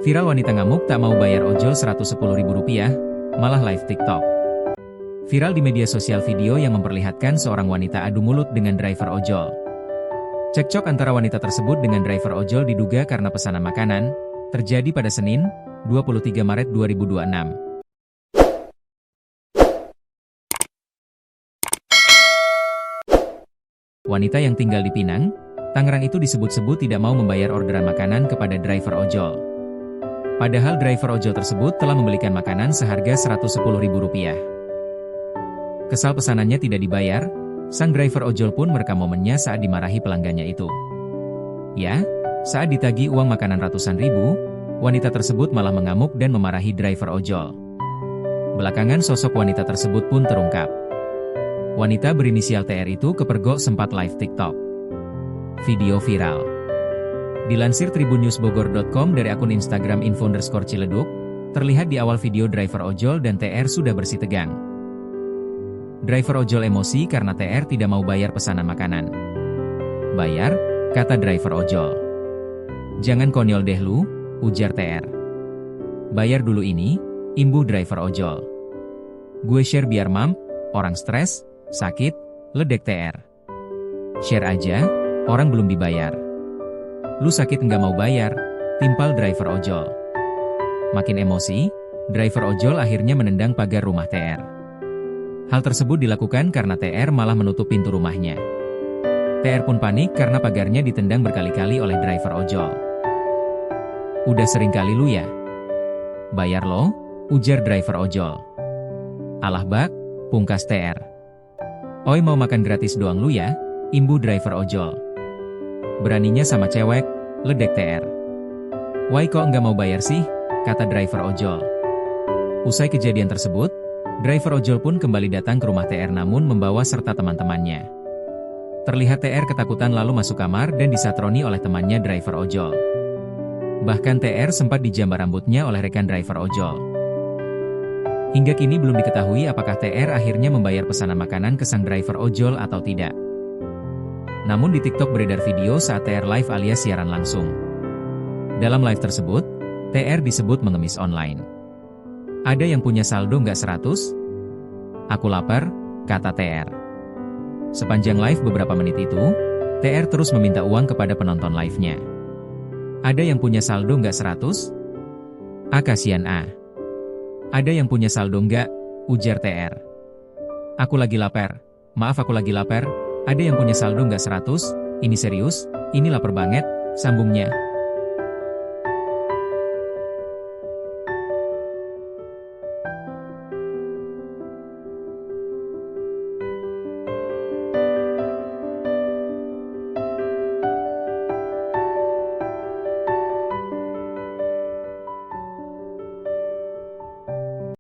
Viral wanita ngamuk tak mau bayar ojol Rp110.000, malah live TikTok. Viral di media sosial video yang memperlihatkan seorang wanita adu mulut dengan driver ojol. Cekcok antara wanita tersebut dengan driver ojol diduga karena pesanan makanan, terjadi pada Senin, 23 Maret 2026. Wanita yang tinggal di Pinang, Tangerang itu disebut-sebut tidak mau membayar orderan makanan kepada driver ojol. Padahal driver ojol tersebut telah membelikan makanan seharga Rp110.000. Kesal pesanannya tidak dibayar, sang driver ojol pun merekam momennya saat dimarahi pelanggannya itu. Ya, saat ditagih uang makanan ratusan ribu, wanita tersebut malah mengamuk dan memarahi driver ojol. Belakangan sosok wanita tersebut pun terungkap. Wanita berinisial TR itu kepergok sempat live TikTok. Video viral. Dilansir tribunnewsbogor.com dari akun Instagram @info_ciledug, terlihat di awal video driver ojol dan TR sudah bersih tegang. Driver ojol emosi karena TR tidak mau bayar pesanan makanan. "Bayar," kata driver ojol. "Jangan konyol deh lu," ujar TR. "Bayar dulu ini," imbuh driver ojol. "Gue share biar mamp, orang stres, sakit," ledek TR. "Share aja, orang belum dibayar." "Lu sakit nggak mau bayar," timpal driver ojol. Makin emosi, driver ojol akhirnya menendang pagar rumah TR. Hal tersebut dilakukan karena TR malah menutup pintu rumahnya. TR pun panik karena pagarnya ditendang berkali-kali oleh driver ojol. "Udah sering kali lu ya? Bayar lo," ujar driver ojol. "Alah bak," pungkas TR. "Oi mau makan gratis doang lu ya?" imbuh driver ojol. "Beraninya sama cewek," ledek TR. "Why kok nggak mau bayar sih?" kata driver ojol. Usai kejadian tersebut, driver ojol pun kembali datang ke rumah TR namun membawa serta teman-temannya. Terlihat TR ketakutan lalu masuk kamar dan disatroni oleh temannya driver ojol. Bahkan TR sempat dijambar rambutnya oleh rekan driver ojol. Hingga kini belum diketahui apakah TR akhirnya membayar pesanan makanan ke sang driver ojol atau tidak. Namun di TikTok beredar video saat TR live alias siaran langsung. Dalam live tersebut, TR disebut mengemis online. "Ada yang punya saldo nggak 100? Aku lapar," kata TR. Sepanjang live beberapa menit itu, TR terus meminta uang kepada penonton live-nya. "Ada yang punya saldo nggak 100? Kasihan ah. Ada yang punya saldo nggak?" ujar TR. "Aku lagi lapar. Maaf aku lagi lapar. Ada yang punya saldo nggak 100? Ini serius, ini lapar banget," sambungnya.